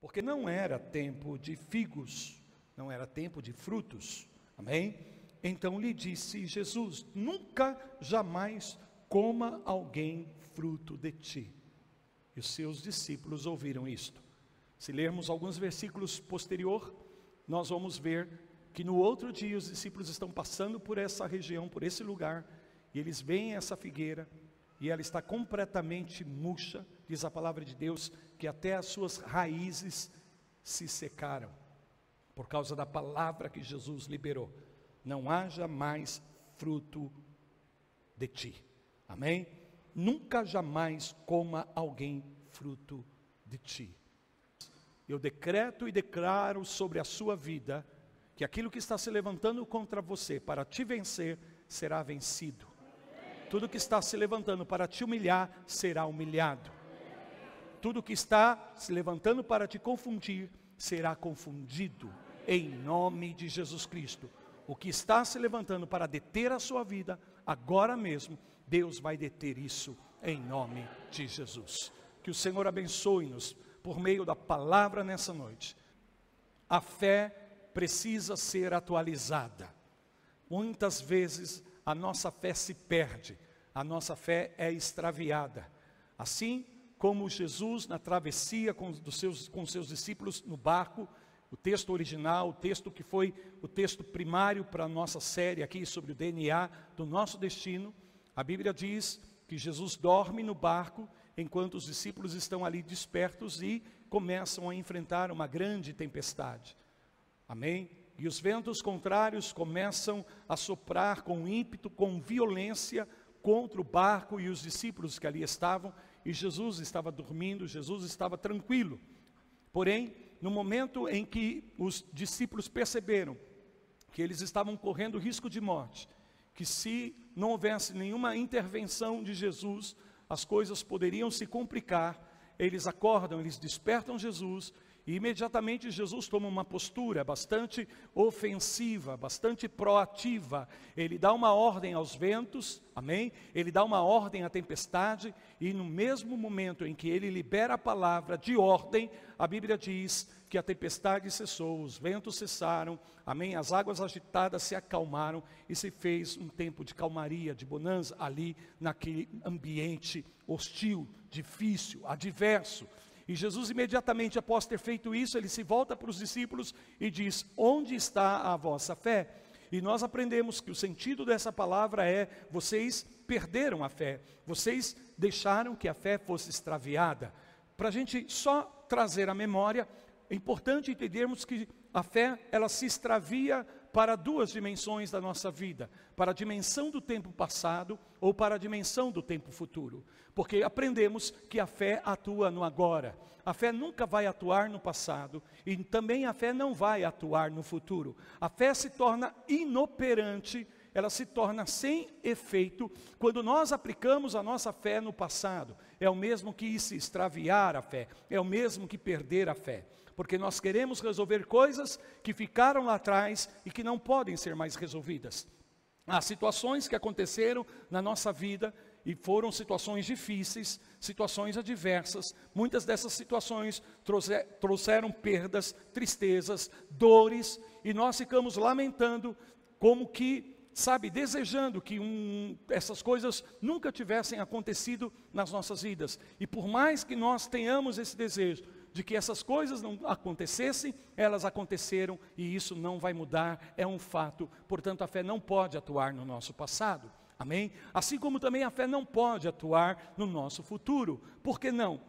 porque não era tempo de figos, não era tempo de frutos, amém? Então lhe disse Jesus: nunca, jamais coma alguém fruto de ti. E os seus discípulos ouviram isto. Se lermos alguns versículos posterior, nós vamos ver que no outro dia os discípulos estão passando por essa região, por esse lugar, e eles veem essa figueira, e ela está completamente murcha. Diz a palavra de Deus que até as suas raízes se secaram, por causa da palavra que Jesus liberou: não haja mais fruto de ti, amém? Nunca jamais coma alguém fruto de ti. Eu decreto e declaro sobre a sua vida, que aquilo que está se levantando contra você para te vencer, será vencido. Tudo que está se levantando para te humilhar, será humilhado. Tudo que está se levantando para te confundir, será confundido, em nome de Jesus Cristo. O que está se levantando para deter a sua vida, agora mesmo, Deus vai deter isso, em nome de Jesus. Que o Senhor abençoe-nos, por meio da palavra nessa noite. A fé precisa ser atualizada. Muitas vezes a nossa fé se perde, a nossa fé é extraviada. Assim como Jesus na travessia com seus discípulos no barco, o texto original, o texto que foi o texto primário para a nossa série aqui sobre o DNA do nosso destino, a Bíblia diz que Jesus dorme no barco, enquanto os discípulos estão ali despertos e começam a enfrentar uma grande tempestade, amém? E os ventos contrários começam a soprar com ímpeto, com violência contra o barco e os discípulos que ali estavam, e Jesus estava dormindo, Jesus estava tranquilo. Porém, no momento em que os discípulos perceberam que eles estavam correndo risco de morte, que se não houvesse nenhuma intervenção de Jesus, as coisas poderiam se complicar, eles acordam, eles despertam Jesus, e imediatamente Jesus toma uma postura bastante ofensiva, bastante proativa. Ele dá uma ordem aos ventos, amém? Ele dá uma ordem à tempestade, e no mesmo momento em que ele libera a palavra de ordem, a Bíblia diz que a tempestade cessou, os ventos cessaram, amém? As águas agitadas se acalmaram e se fez um tempo de calmaria, de bonança ali naquele ambiente hostil, difícil, adverso. E Jesus imediatamente após ter feito isso, ele se volta para os discípulos e diz: onde está a vossa fé? E nós aprendemos que o sentido dessa palavra é: vocês perderam a fé, vocês deixaram que a fé fosse extraviada. Para a gente só trazer à memória, é importante entendermos que a fé, ela se extravia para duas dimensões da nossa vida: para a dimensão do tempo passado ou para a dimensão do tempo futuro. Porque aprendemos que a fé atua no agora. A fé nunca vai atuar no passado e também a fé não vai atuar no futuro. A fé se torna inoperante, ela se torna sem efeito quando nós aplicamos a nossa fé no passado. É o mesmo que se extraviar a fé, é o mesmo que perder a fé. Porque nós queremos resolver coisas que ficaram lá atrás e que não podem ser mais resolvidas. Há situações que aconteceram na nossa vida e foram situações difíceis, situações adversas. Muitas dessas situações trouxeram perdas, tristezas, dores, e nós ficamos lamentando, como que, desejando que essas coisas nunca tivessem acontecido nas nossas vidas. E por mais que nós tenhamos esse desejo de que essas coisas não acontecessem, elas aconteceram e isso não vai mudar, é um fato. Portanto, a fé não pode atuar no nosso passado, amém? Assim como também a fé não pode atuar no nosso futuro. Por que não?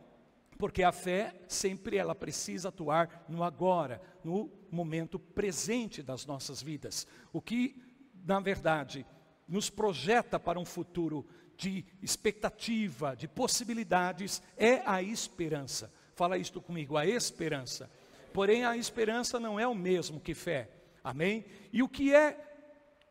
Porque a fé sempre ela precisa atuar no agora, no momento presente das nossas vidas. O que, na verdade, nos projeta para um futuro de expectativa, de possibilidades, é a esperança. Fala isto comigo: a esperança. Porém, a esperança não é o mesmo que fé, amém? E o que é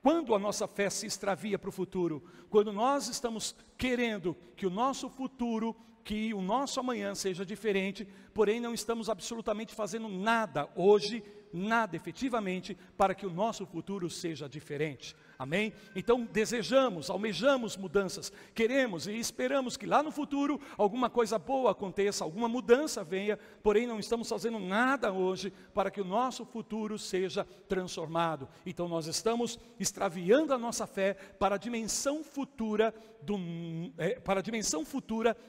quando a nossa fé se extravia para o futuro? Quando nós estamos querendo que o nosso futuro, que o nosso amanhã seja diferente, porém não estamos absolutamente fazendo nada hoje, nada efetivamente, para que o nosso futuro seja diferente. Amém? Então desejamos, almejamos mudanças, queremos e esperamos que lá no futuro alguma coisa boa aconteça, alguma mudança venha, porém não estamos fazendo nada hoje para que o nosso futuro seja transformado. Então nós estamos extraviando a nossa fé para a dimensão futura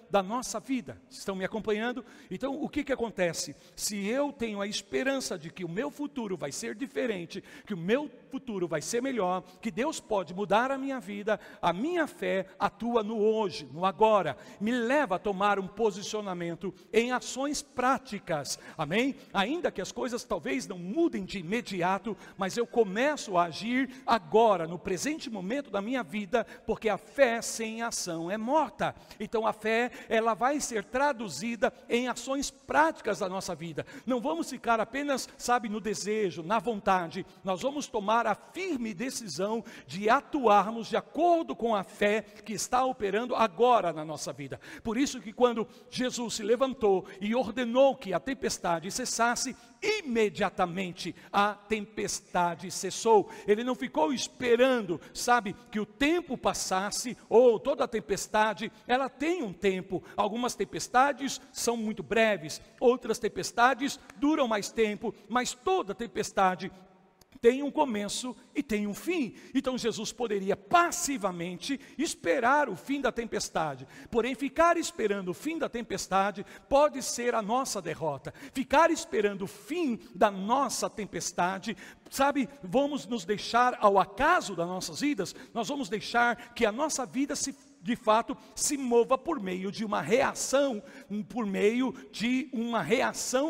da nossa vida. Estão me acompanhando? Então o que acontece? Se eu tenho a esperança de que o meu futuro vai ser diferente, que o meu futuro vai ser melhor, que Deus pode mudar a minha vida, a minha fé atua no hoje, no agora, me leva a tomar um posicionamento em ações práticas, amém? Ainda que as coisas talvez não mudem de imediato, mas eu começo a agir agora, no presente momento da minha vida, porque a fé sem ação é morta. Então a fé, ela vai ser traduzida em ações práticas da nossa vida. Não vamos ficar apenas, no desejo, na vontade, nós vamos tomar a firme decisão de atuarmos de acordo com a fé que está operando agora na nossa vida. Por isso que quando Jesus se levantou e ordenou que a tempestade cessasse, imediatamente a tempestade cessou. Ele não ficou esperando, que o tempo passasse, ou toda tempestade, ela tem um tempo. Algumas tempestades são muito breves, outras tempestades duram mais tempo, mas toda tempestade tem um começo e tem um fim. Então Jesus poderia passivamente esperar o fim da tempestade, porém ficar esperando o fim da tempestade pode ser a nossa derrota. Ficar esperando o fim da nossa tempestade, vamos nos deixar ao acaso das nossas vidas, nós vamos deixar que a nossa vida de fato se mova por meio de uma reação,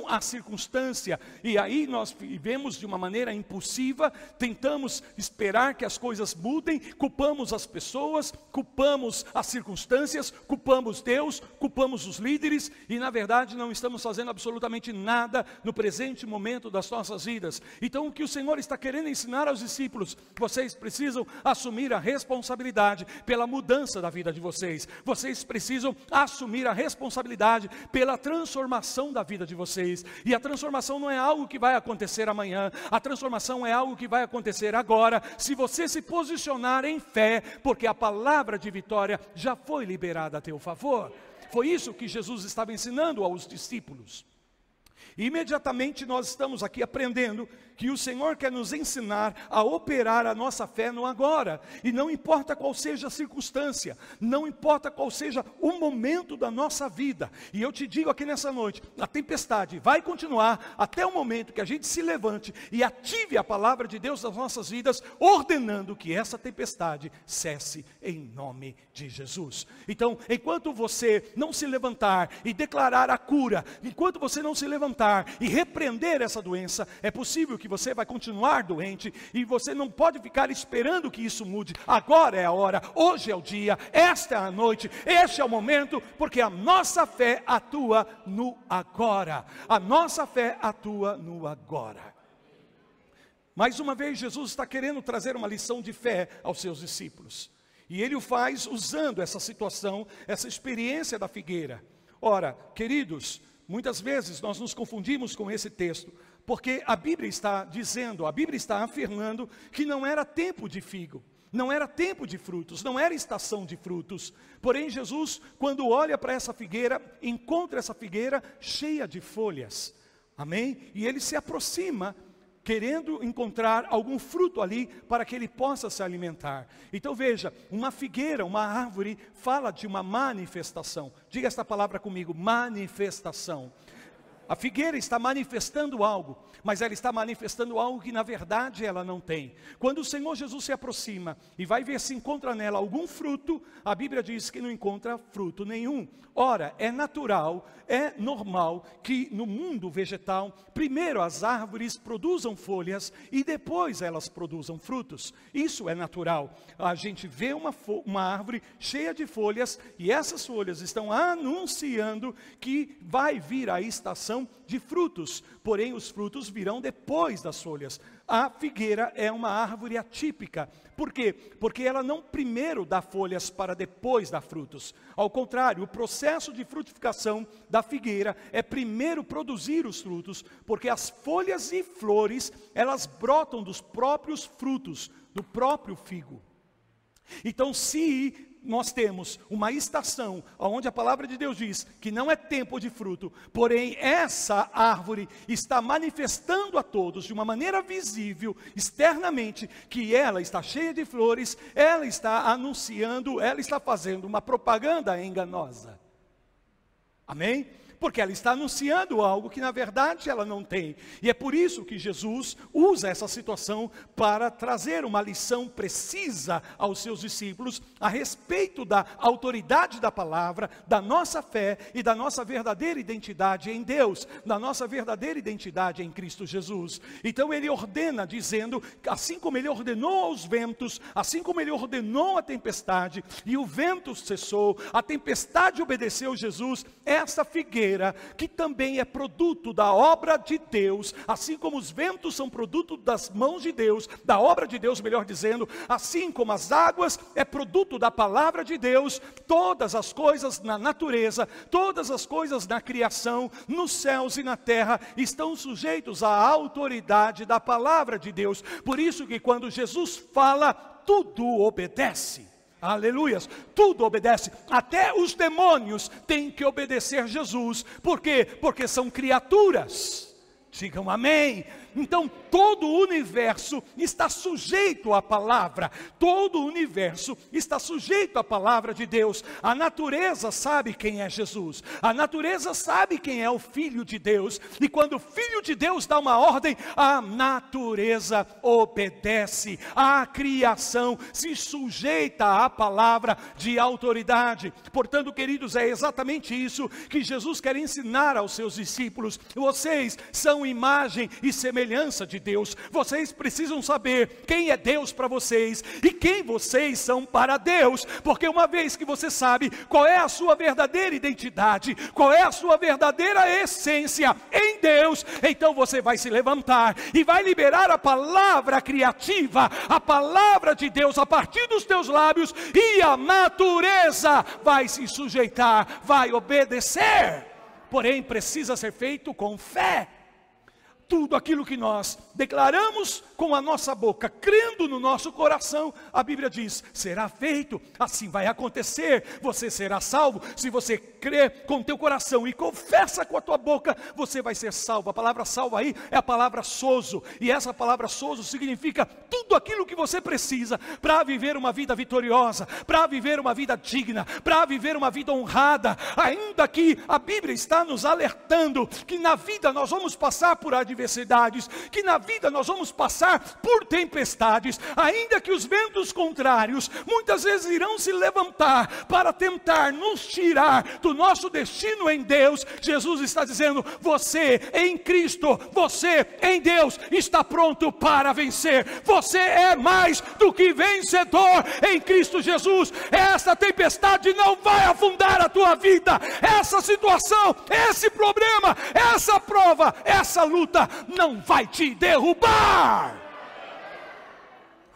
à circunstância, e aí nós vivemos de uma maneira impulsiva, tentamos esperar que as coisas mudem, culpamos as pessoas, culpamos as circunstâncias, culpamos Deus, culpamos os líderes, e na verdade não estamos fazendo absolutamente nada no presente momento das nossas vidas. Então o que o Senhor está querendo ensinar aos discípulos: vocês precisam assumir a responsabilidade pela mudança da vida de vocês. Vocês precisam assumir a responsabilidade pela transformação da vida de vocês. E a transformação não é algo que vai acontecer amanhã. A transformação é algo que vai acontecer agora, se você se posicionar em fé, porque a palavra de vitória já foi liberada a teu favor. Foi isso que Jesus estava ensinando aos discípulos. E imediatamente nós estamos aqui aprendendo que o Senhor quer nos ensinar a operar a nossa fé no agora. E não importa qual seja a circunstância, não importa qual seja o momento da nossa vida. E eu te digo aqui nessa noite, a tempestade vai continuar até o momento que a gente se levante e ative a palavra de Deus nas nossas vidas, ordenando que essa tempestade cesse em nome de Jesus. Então, enquanto você não se levantar e declarar a cura, enquanto você não se levantar e repreender essa doença, é possível que você vai continuar doente, e você não pode ficar esperando que isso mude. Agora é a hora, hoje é o dia, esta é a noite, este é o momento, porque a nossa fé atua no agora. A nossa fé atua no agora. Mais uma vez, Jesus está querendo trazer uma lição de fé aos seus discípulos, e Ele o faz usando essa situação, essa experiência da figueira. Ora, queridos, muitas vezes nós nos confundimos com esse texto, porque a Bíblia está dizendo, a Bíblia está afirmando que não era tempo de figo, não era tempo de frutos, não era estação de frutos. Porém Jesus, quando olha para essa figueira, encontra essa figueira cheia de folhas, amém? E Ele se aproxima, querendo encontrar algum fruto ali, para que ele possa se alimentar. Então veja, uma figueira, uma árvore, fala de uma manifestação. Diga esta palavra comigo: manifestação. A figueira está manifestando algo, mas ela está manifestando algo que na verdade ela não tem. Quando o Senhor Jesus se aproxima e vai ver se encontra nela algum fruto, a Bíblia diz que não encontra fruto nenhum. Ora, é natural, é normal que no mundo vegetal, primeiro as árvores produzam folhas e depois elas produzam frutos. Isso é natural. A gente vê uma árvore cheia de folhas, e essas folhas estão anunciando que vai vir a estação frutificação de frutos, porém os frutos virão depois das folhas. A figueira é uma árvore atípica. Por quê? Porque ela não primeiro dá folhas para depois dar frutos. Ao contrário, o processo de frutificação da figueira é primeiro produzir os frutos, porque as folhas e flores, elas brotam dos próprios frutos, do próprio figo. Então, se nós temos uma estação onde a palavra de Deus diz que não é tempo de fruto, porém essa árvore está manifestando a todos de uma maneira visível, externamente, que ela está cheia de flores, ela está anunciando, ela está fazendo uma propaganda enganosa. Amém? Porque ela está anunciando algo que na verdade ela não tem. E é por isso que Jesus usa essa situação para trazer uma lição precisa aos seus discípulos a respeito da autoridade da palavra, da nossa fé e da nossa verdadeira identidade em Deus, da nossa verdadeira identidade em Cristo Jesus. Então ele ordena dizendo, assim como ele ordenou aos ventos, assim como ele ordenou a tempestade, e o vento cessou, a tempestade obedeceu Jesus, essa figueira, que também é produto da obra de Deus, assim como os ventos são produto das mãos de Deus, da obra de Deus, melhor dizendo, assim como as águas é produto da palavra de Deus, todas as coisas na natureza, todas as coisas na criação, nos céus e na terra, estão sujeitos à autoridade da palavra de Deus. Por isso que quando Jesus fala, tudo obedece. Aleluias, tudo obedece, até os demônios têm que obedecer Jesus. Por quê? Porque são criaturas. Digam amém. Então todo o universo está sujeito à palavra, todo o universo está sujeito à palavra de Deus. A natureza sabe quem é Jesus, a natureza sabe quem é o Filho de Deus, e quando o Filho de Deus dá uma ordem, a natureza obedece, a criação se sujeita à palavra de autoridade. Portanto, queridos, é exatamente isso que Jesus quer ensinar aos seus discípulos. Vocês são imagem e semelhança de Deus. Vocês precisam saber quem é Deus para vocês e quem vocês são para Deus, porque uma vez que você sabe qual é a sua verdadeira identidade, qual é a sua verdadeira essência em Deus, então você vai se levantar e vai liberar a palavra criativa, a palavra de Deus a partir dos teus lábios, e a natureza vai se sujeitar, vai obedecer. Porém, precisa ser feito com fé. Tudo aquilo que nós declaramos com a nossa boca, crendo no nosso coração, a Bíblia diz, será feito, assim vai acontecer, você será salvo. Se você crê com teu coração e confessa com a tua boca, você vai ser salvo. A palavra salvo aí é a palavra sozo, e essa palavra sozo significa tudo aquilo que você precisa para viver uma vida vitoriosa, para viver uma vida digna, para viver uma vida honrada. Ainda que a Bíblia está nos alertando que na vida nós vamos passar por adversidades, que na vida nós vamos passar por tempestades, ainda que os ventos contrários muitas vezes irão se levantar para tentar nos tirar do nosso destino em Deus. Jesus está dizendo, você em Cristo, você em Deus está pronto para vencer. Você é mais do que vencedor em Cristo Jesus. Essa tempestade não vai afundar a tua vida, essa situação, esse problema, essa prova, essa luta não vai te derrubar.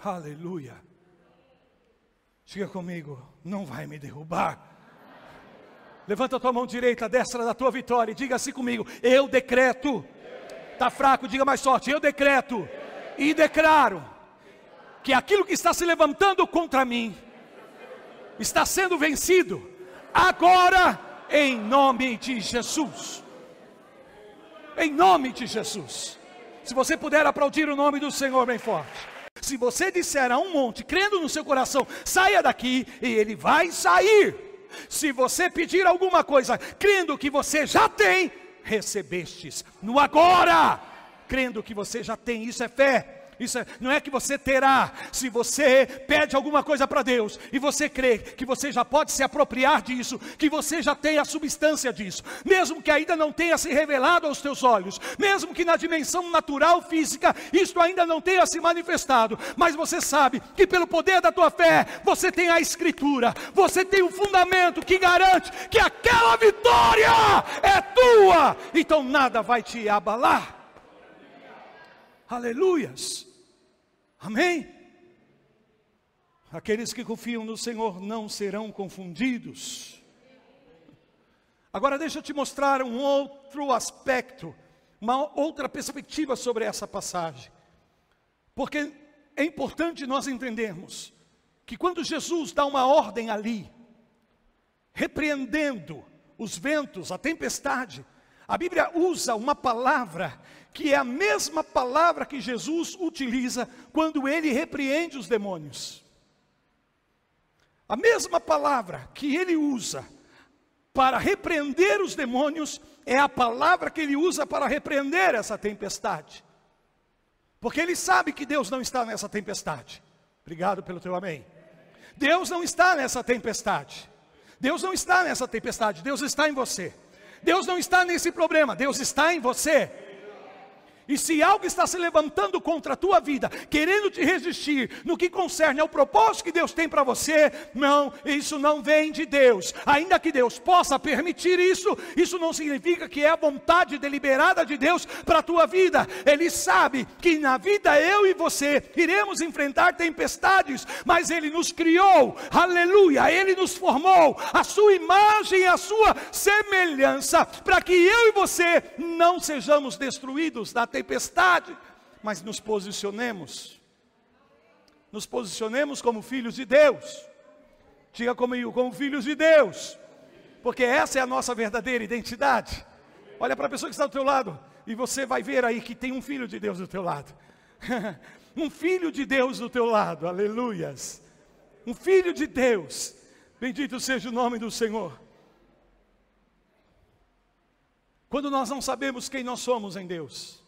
Aleluia. Diga comigo, não vai me derrubar. Levanta a tua mão direita, a destra da tua vitória, e diga assim comigo, eu decreto. Está fraco, diga mais forte, eu decreto e declaro que aquilo que está se levantando contra mim está sendo vencido agora, em nome de Jesus. Em nome de Jesus. Se você puder aplaudir o nome do Senhor bem forte. Se você disser a um monte, crendo no seu coração, saia daqui, e ele vai sair. Se você pedir alguma coisa, crendo que você já tem, recebestes no agora, crendo que você já tem. Isso é fé. Não é que você terá. Se você pede alguma coisa para Deus e você crê que você já pode se apropriar disso, que você já tem a substância disso, mesmo que ainda não tenha se revelado aos teus olhos, mesmo que na dimensão natural, física, isto ainda não tenha se manifestado, mas você sabe que pelo poder da tua fé, você tem a Escritura, você tem um fundamento que garante que aquela vitória é tua, então nada vai te abalar. Aleluias, amém? Aqueles que confiam no Senhor não serão confundidos. Agora deixa eu te mostrar um outro aspecto, uma outra perspectiva sobre essa passagem, porque é importante nós entendermos que quando Jesus dá uma ordem ali, repreendendo os ventos, a tempestade, a Bíblia usa uma palavra que é a mesma palavra que Jesus utiliza quando ele repreende os demônios. A mesma palavra que ele usa para repreender os demônios é a palavra que ele usa para repreender essa tempestade. Porque ele sabe que Deus não está nessa tempestade. Obrigado pelo teu amém. Deus não está nessa tempestade. Deus não está nessa tempestade, Deus está em você. Deus não está nesse problema, Deus está em você. E se algo está se levantando contra a tua vida, querendo te resistir no que concerne ao propósito que Deus tem para você, não, isso não vem de Deus. Ainda que Deus possa permitir isso, isso não significa que é a vontade deliberada de Deus para a tua vida. Ele sabe que na vida eu e você iremos enfrentar tempestades, mas Ele nos criou, aleluia, Ele nos formou, a sua imagem e a sua semelhança, para que eu e você não sejamos destruídos da tempestade, mas nos posicionemos como filhos de Deus. Diga comigo, como filhos de Deus, porque essa é a nossa verdadeira identidade. Olha para a pessoa que está do teu lado, e você vai ver aí que tem um filho de Deus do teu lado. Um filho de Deus do teu lado, aleluias. Um filho de Deus, bendito seja o nome do Senhor. Quando nós não sabemos quem nós somos em Deus,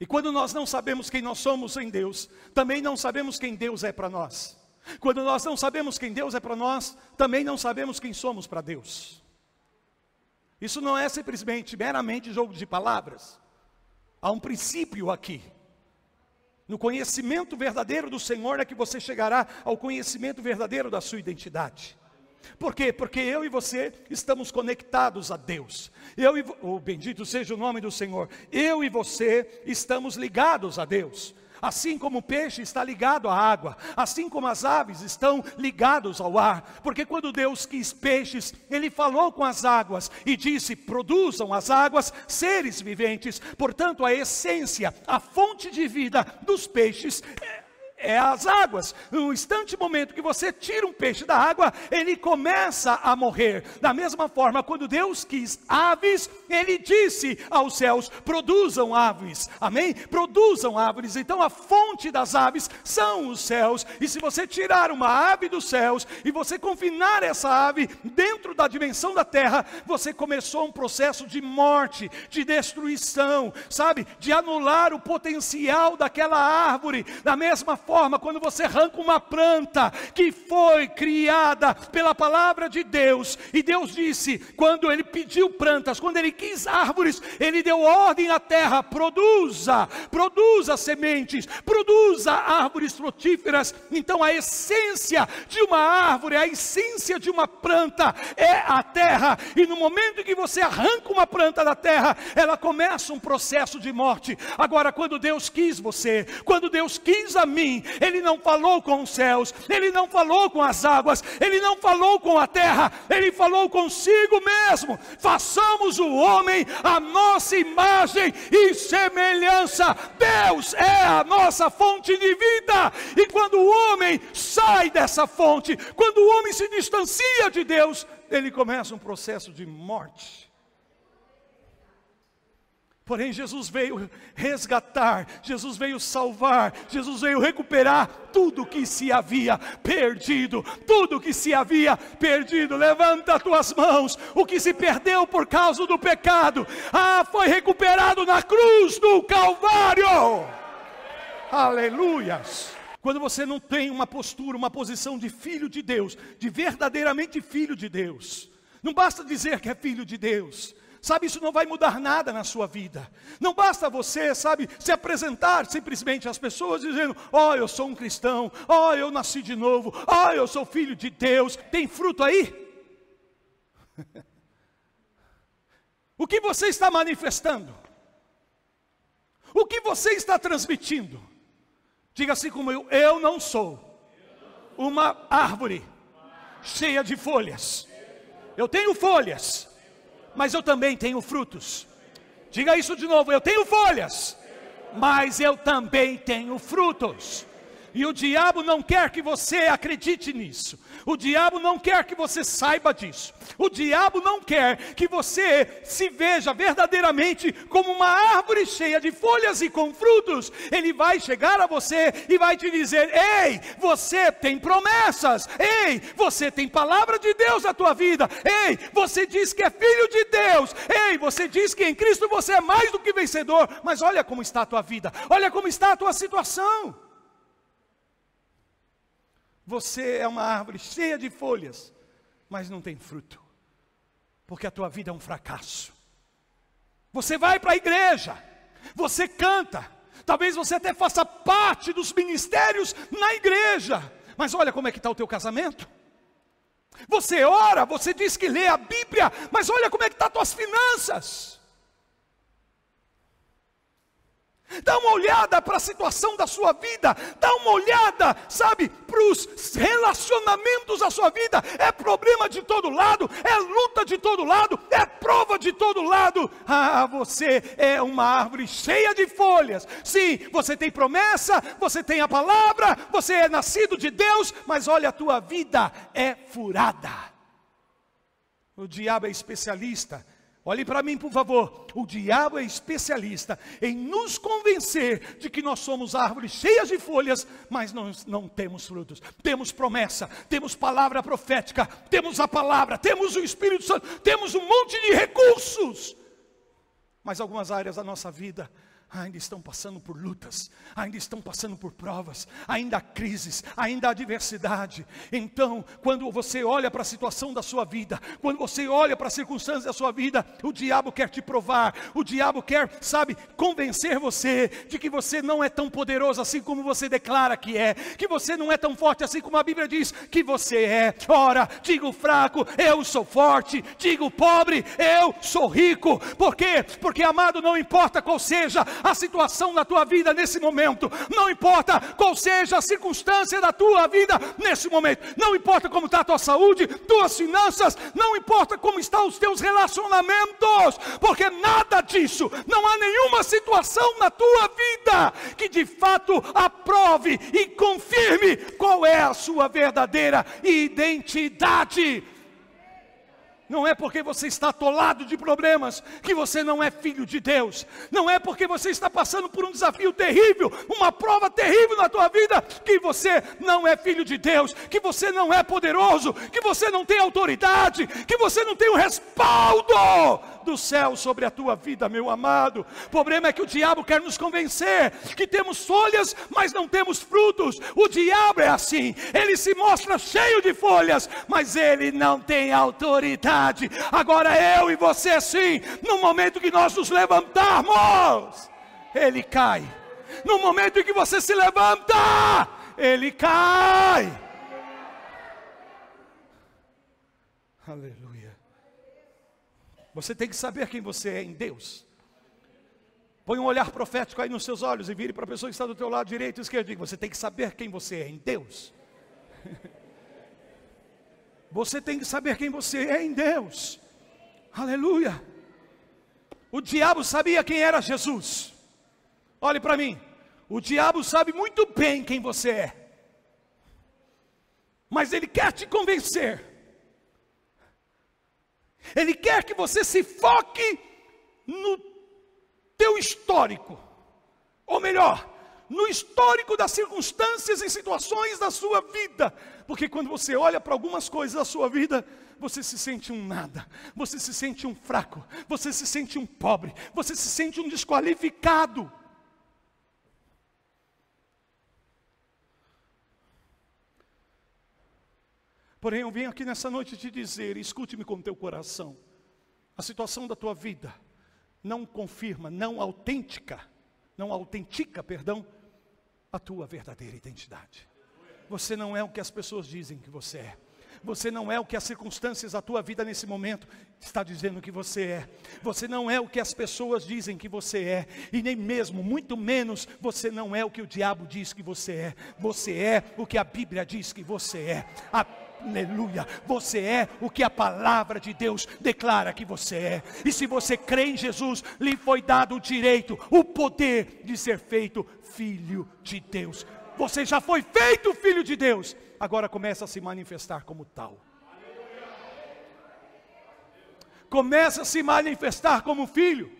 e quando nós não sabemos quem nós somos em Deus, também não sabemos quem Deus é para nós. Quando nós não sabemos quem Deus é para nós, também não sabemos quem somos para Deus. Isso não é simplesmente, meramente jogo de palavras. Há um princípio aqui. No conhecimento verdadeiro do Senhor é que você chegará ao conhecimento verdadeiro da sua identidade. Por quê? Porque eu e você estamos conectados a Deus. Bendito seja o nome do Senhor. Eu e você estamos ligados a Deus. Assim como o peixe está ligado à água, assim como as aves estão ligados ao ar. Porque quando Deus quis peixes, Ele falou com as águas e disse: produzam as águas seres viventes. Portanto, a essência, a fonte de vida dos peixes é as águas. No instante momento que você tira um peixe da água, ele começa a morrer. Da mesma forma, quando Deus quis aves, Ele disse aos céus: produzam aves, amém? Produzam aves. Então a fonte das aves são os céus. E se você tirar uma ave dos céus, e você confinar essa ave dentro da dimensão da terra, você começou um processo de morte, de destruição, sabe? De anular o potencial daquela árvore. Da mesma forma, quando você arranca uma planta que foi criada pela palavra de Deus, e Deus disse, quando Ele pediu plantas, quando Ele quis árvores, Ele deu ordem à terra: produza sementes, produza árvores frutíferas. Então a essência de uma árvore, a essência de uma planta é a terra, e no momento em que você arranca uma planta da terra, ela começa um processo de morte. Agora, quando Deus quis você, quando Deus quis a mim, Ele não falou com os céus, Ele não falou com as águas, Ele não falou com a terra, Ele falou consigo mesmo: façamos o homem a nossa imagem e semelhança. Deus é a nossa fonte de vida, e quando o homem sai dessa fonte, quando o homem se distancia de Deus, ele começa um processo de morte. Porém, Jesus veio resgatar, Jesus veio salvar, Jesus veio recuperar tudo que se havia perdido, tudo que se havia perdido. Levanta as tuas mãos. O que se perdeu por causa do pecado, foi recuperado na cruz do Calvário. Aleluias. Quando você não tem uma postura, uma posição de filho de Deus, de verdadeiramente filho de Deus, não basta dizer que é filho de Deus, sabe, isso não vai mudar nada na sua vida. Não basta você, sabe, se apresentar simplesmente às pessoas dizendo: ó, eu sou um cristão, ó, eu nasci de novo, ó, eu sou filho de Deus. Tem fruto aí? O que você está manifestando? O que você está transmitindo? Diga assim como eu não sou uma árvore cheia de folhas. Eu tenho folhas, mas eu também tenho frutos. Diga isso de novo: eu tenho folhas, mas eu também tenho frutos. E o diabo não quer que você acredite nisso. O diabo não quer que você saiba disso. O diabo não quer que você se veja verdadeiramente como uma árvore cheia de folhas e com frutos. Ele vai chegar a você e vai te dizer: ei, você tem promessas. Ei, você tem palavra de Deus na tua vida. Ei, você diz que é filho de Deus. Ei, você diz que em Cristo você é mais do que vencedor. Mas olha como está a tua vida. Olha como está a tua situação. Você é uma árvore cheia de folhas, mas não tem fruto, porque a tua vida é um fracasso. Você vai para a igreja, você canta, talvez você até faça parte dos ministérios na igreja, mas olha como é que está o teu casamento. Você ora, você diz que lê a Bíblia, mas olha como é que estão as tuas finanças. Dá uma olhada para a situação da sua vida. Dá uma olhada, sabe, para os relacionamentos da sua vida. É problema de todo lado, é luta de todo lado, é prova de todo lado. Ah, você é uma árvore cheia de folhas. Sim, você tem promessa, você tem a palavra, você é nascido de Deus, mas olha, a tua vida é furada. O diabo é especialista. Olhe para mim, por favor. O diabo é especialista em nos convencer de que nós somos árvores cheias de folhas, mas nós não temos frutos. Temos promessa, temos palavra profética, temos a palavra, temos o Espírito Santo, temos um monte de recursos. Mas algumas áreas da nossa vida ainda estão passando por lutas, ainda estão passando por provas, ainda há crises, ainda há adversidade. Então, quando você olha para a situação da sua vida, quando você olha para as circunstâncias da sua vida, o diabo quer te provar, o diabo quer, sabe, convencer você de que você não é tão poderoso assim como você declara que você não é tão forte assim como a Bíblia diz que você é. Ora, digo fraco, eu sou forte, digo pobre, eu sou rico. Por quê? Porque, amado, não importa qual seja a situação da tua vida nesse momento, não importa qual seja a circunstância da tua vida nesse momento, não importa como está a tua saúde, tuas finanças, não importa como estão os teus relacionamentos, porque nada disso, não há nenhuma situação na tua vida que de fato aprove e confirme qual é a sua verdadeira identidade. Não é porque você está atolado de problemas que você não é filho de Deus. Não é porque você está passando por um desafio terrível, uma prova terrível na tua vida, que você não é filho de Deus, que você não é poderoso, que você não tem autoridade, que você não tem o respaldo do céu sobre a tua vida, meu amado. O problema é que o diabo quer nos convencer que temos folhas, mas não temos frutos. O diabo é assim, ele se mostra cheio de folhas, mas ele não tem autoridade. Agora eu e você sim, no momento que nós nos levantarmos, ele cai. No momento em que você se levanta, ele cai. Aleluia. Você tem que saber quem você é em Deus. Põe um olhar profético aí nos seus olhos e vire para a pessoa que está do teu lado direito e esquerdo. Você tem que saber quem você é em Deus. Você tem que saber quem você é em Deus. Aleluia. O diabo sabia quem era Jesus. Olhe para mim. O diabo sabe muito bem quem você é, mas ele quer te convencer. Ele quer que você se foque no teu histórico, ou melhor, no histórico das circunstâncias e situações da sua vida, porque quando você olha para algumas coisas da sua vida, você se sente um nada, você se sente um fraco, você se sente um pobre, você se sente um desqualificado. Porém, eu venho aqui nessa noite te dizer, escute-me com o teu coração, a situação da tua vida não confirma, não autentica, a tua verdadeira identidade. Você não é o que as pessoas dizem que você é. Você não é o que as circunstâncias da tua vida nesse momento está dizendo que você é. Você não é o que as pessoas dizem que você é. E nem mesmo, muito menos, você não é o que o diabo diz que você é. Você é o que a Bíblia diz que você é. Aleluia, você é o que a palavra de Deus declara que você é. E se você crê em Jesus, lhe foi dado o direito, o poder de ser feito filho de Deus. Você já foi feito filho de Deus, agora começa a se manifestar como tal. Começa a se manifestar como filho.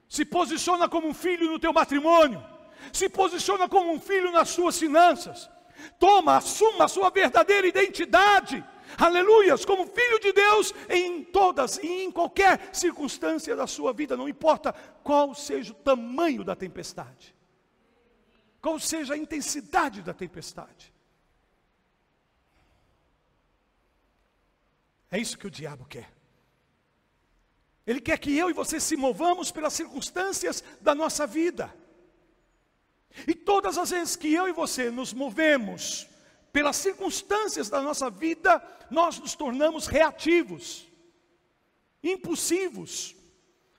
Se posiciona como um filho no teu matrimônio. Se posiciona como um filho nas suas finanças. Assuma a sua verdadeira identidade, aleluias, como filho de Deus em todas e em qualquer circunstância da sua vida, não importa qual seja o tamanho da tempestade, qual seja a intensidade da tempestade. É isso que o diabo quer. Ele quer que eu e você se movamos pelas circunstâncias da nossa vida. E todas as vezes que eu e você nos movemos pelas circunstâncias da nossa vida, nós nos tornamos reativos, impulsivos,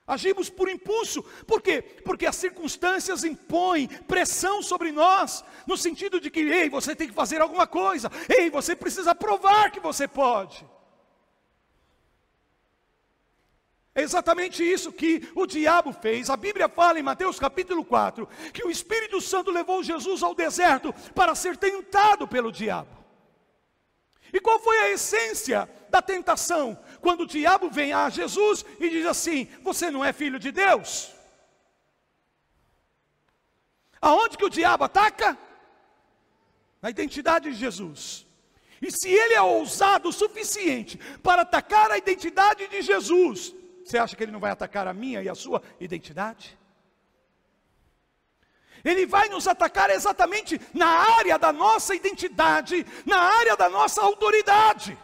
agimos por impulso. Por quê? Porque as circunstâncias impõem pressão sobre nós, no sentido de que, ei, você tem que fazer alguma coisa, ei, você precisa provar que você pode. É exatamente isso que o diabo fez. A Bíblia fala em Mateus capítulo 4, que o Espírito Santo levou Jesus ao deserto para ser tentado pelo diabo. E qual foi a essência da tentação? Quando o diabo vem a Jesus e diz assim: você não é filho de Deus? Aonde que o diabo ataca? Na identidade de Jesus. E se ele é ousado o suficiente para atacar a identidade de Jesus, você acha que ele não vai atacar a minha e a sua identidade? Ele vai nos atacar exatamente na área da nossa identidade, na área da nossa autoridade.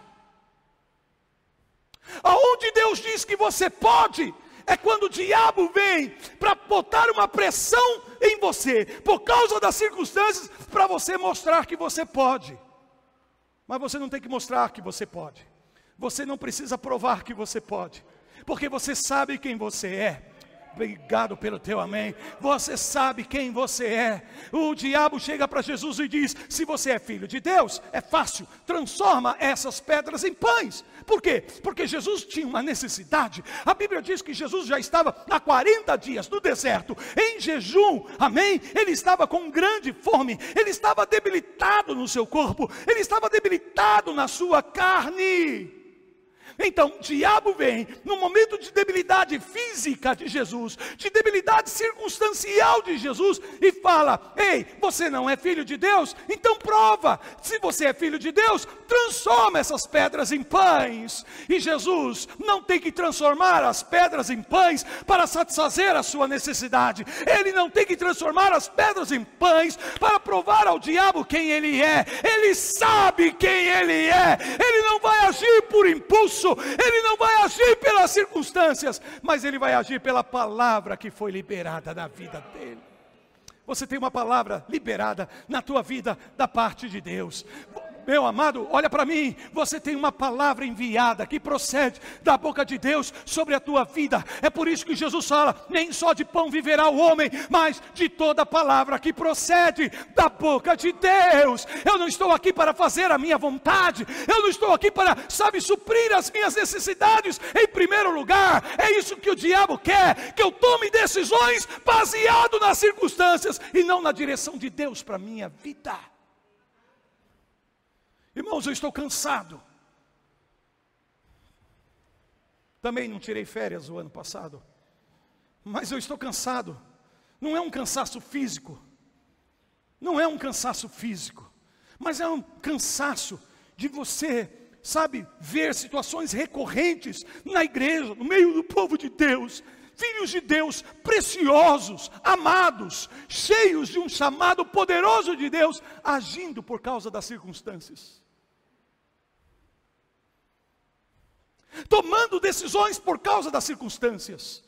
Aonde Deus diz que você pode, é quando o diabo vem para botar uma pressão em você, por causa das circunstâncias, para você mostrar que você pode. Mas você não tem que mostrar que você pode. Você não precisa provar que você pode. Porque você sabe quem você é. Obrigado pelo teu amém. Você sabe quem você é. O diabo chega para Jesus e diz: se você é filho de Deus, é fácil, transforma essas pedras em pães. Por quê? Porque Jesus tinha uma necessidade. A Bíblia diz que Jesus já estava há 40 dias no deserto, em jejum, amém? Ele estava com grande fome, ele estava debilitado no seu corpo, ele estava debilitado na sua carne. Então o diabo vem no momento de debilidade física de Jesus, de debilidade circunstancial de Jesus, e fala: ei, você não é filho de Deus? Então prova. Se você é filho de Deus, transforma essas pedras em pães. E Jesus não tem que transformar as pedras em pães para satisfazer a sua necessidade. Ele não tem que transformar as pedras em pães para provar ao diabo quem ele é. Ele sabe quem ele é. Ele não vai agir por impulso, ele não vai agir pelas circunstâncias, mas ele vai agir pela palavra que foi liberada na vida dele. Você tem uma palavra liberada na tua vida da parte de Deus. Meu amado, olha para mim, você tem uma palavra enviada que procede da boca de Deus sobre a tua vida. É por isso que Jesus fala: nem só de pão viverá o homem, mas de toda palavra que procede da boca de Deus. Eu não estou aqui para fazer a minha vontade, eu não estou aqui para, suprir as minhas necessidades em primeiro lugar. É isso que o diabo quer, que eu tome decisões baseado nas circunstâncias e não na direção de Deus para a minha vida. Irmãos, eu estou cansado. Também não tirei férias o ano passado, mas eu estou cansado. Não é um cansaço físico, não é um cansaço físico, mas é um cansaço de você, ver situações recorrentes na igreja, no meio do povo de Deus, filhos de Deus, preciosos, amados, cheios de um chamado poderoso de Deus, agindo por causa das circunstâncias. tomando decisões por causa das circunstâncias.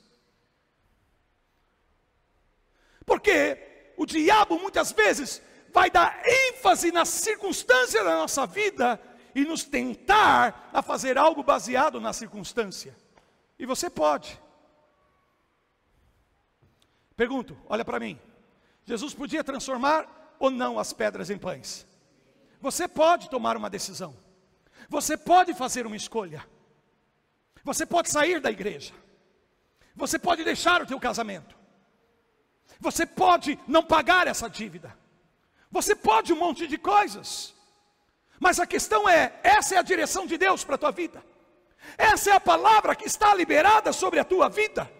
Porque o diabo muitas vezes vai dar ênfase nas circunstâncias da nossa vida e nos tentar a fazer algo baseado na circunstância. E você pode. Pergunto, olha para mim. Jesus podia transformar ou não as pedras em pães? Você pode tomar uma decisão. Você pode fazer uma escolha. Você pode sair da igreja. Você pode deixar o teu casamento. Você pode não pagar essa dívida. Você pode um monte de coisas. Mas a questão é, essa é a direção de Deus para a tua vida. Essa é a palavra que está liberada sobre a tua vida.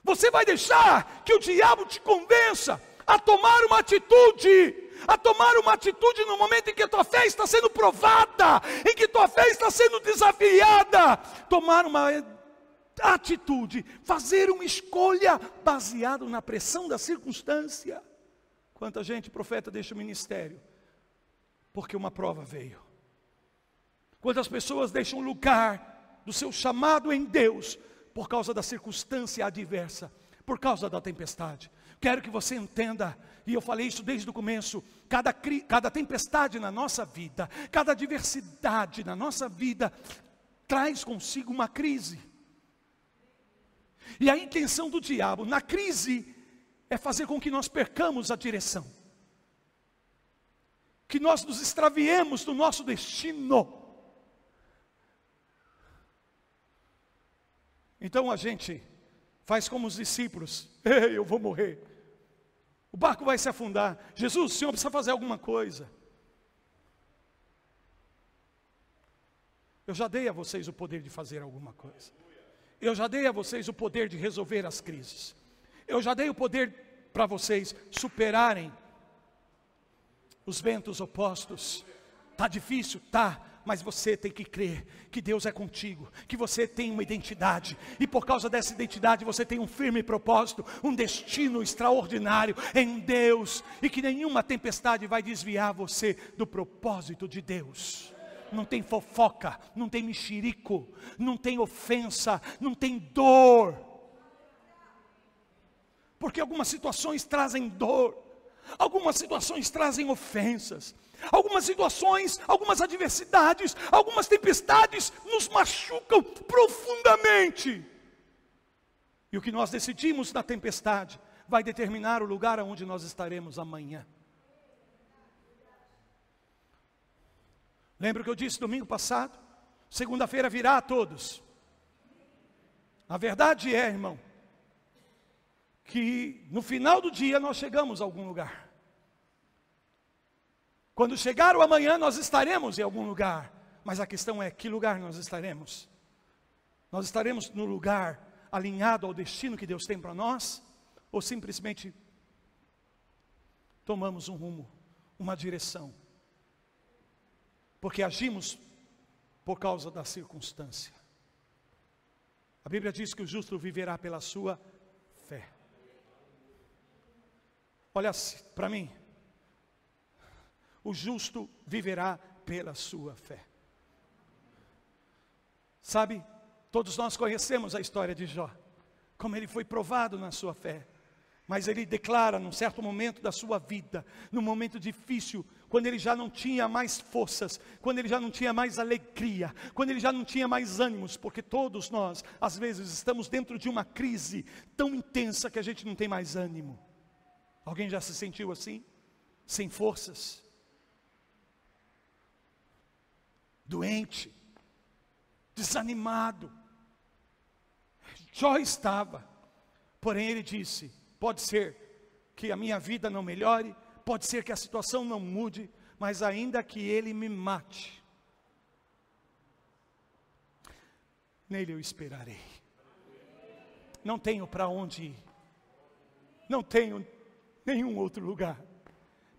Você vai deixar que o diabo te convença a tomar uma atitude. A tomar uma atitude no momento em que a tua fé está sendo provada. Em que tua fé está sendo desafiada. Tomar uma atitude, fazer uma escolha baseado na pressão da circunstância. Quanta gente, profeta, deixa o ministério porque uma prova veio. Quantas pessoas deixam o lugar do seu chamado em Deus por causa da circunstância adversa, por causa da tempestade. Quero que você entenda, e eu falei isso desde o começo, cada tempestade na nossa vida, cada adversidade na nossa vida, traz consigo uma crise. E a intenção do diabo na crise é fazer com que nós percamos a direção, que nós nos extraviemos do nosso destino. Então a gente faz como os discípulos: ei, eu vou morrer, o barco vai se afundar, Jesus, o Senhor precisa fazer alguma coisa. Eu já dei a vocês o poder de fazer alguma coisa. Eu já dei a vocês o poder de resolver as crises. Eu já dei o poder para vocês superarem os ventos opostos. Está difícil? Tá. Mas você tem que crer que Deus é contigo, que você tem uma identidade, e por causa dessa identidade você tem um firme propósito, um destino extraordinário em Deus, e que nenhuma tempestade vai desviar você do propósito de Deus. Não tem fofoca, não tem mexerico, não tem ofensa, não tem dor, porque algumas situações trazem dor, algumas situações trazem ofensas, algumas situações, algumas adversidades, algumas tempestades nos machucam profundamente. E o que nós decidimos na tempestade vai determinar o lugar aonde nós estaremos amanhã. Lembra o que eu disse domingo passado? Segunda-feira virá a todos. A verdade é, irmão, que no final do dia nós chegamos a algum lugar. Quando chegar o amanhã nós estaremos em algum lugar. Mas a questão é, que lugar nós estaremos? Nós estaremos no lugar alinhado ao destino que Deus tem para nós? Ou simplesmente tomamos um rumo, uma direção? Porque agimos por causa da circunstância. A Bíblia diz que o justo viverá pela sua fé. Olha para mim. O justo viverá pela sua fé. Sabe, todos nós conhecemos a história de Jó, como ele foi provado na sua fé. Mas ele declara num certo momento da sua vida, num momento difícil, quando ele já não tinha mais forças, quando ele já não tinha mais alegria, quando ele já não tinha mais ânimos, porque todos nós, às vezes, estamos dentro de uma crise tão intensa que a gente não tem mais ânimo. Alguém já se sentiu assim? Sem forças? Doente? Desanimado? Jó estava, porém ele disse: pode ser que a minha vida não melhore, pode ser que a situação não mude, mas ainda que ele me mate, nele eu esperarei. Não tenho para onde ir, não tenho nenhum outro lugar.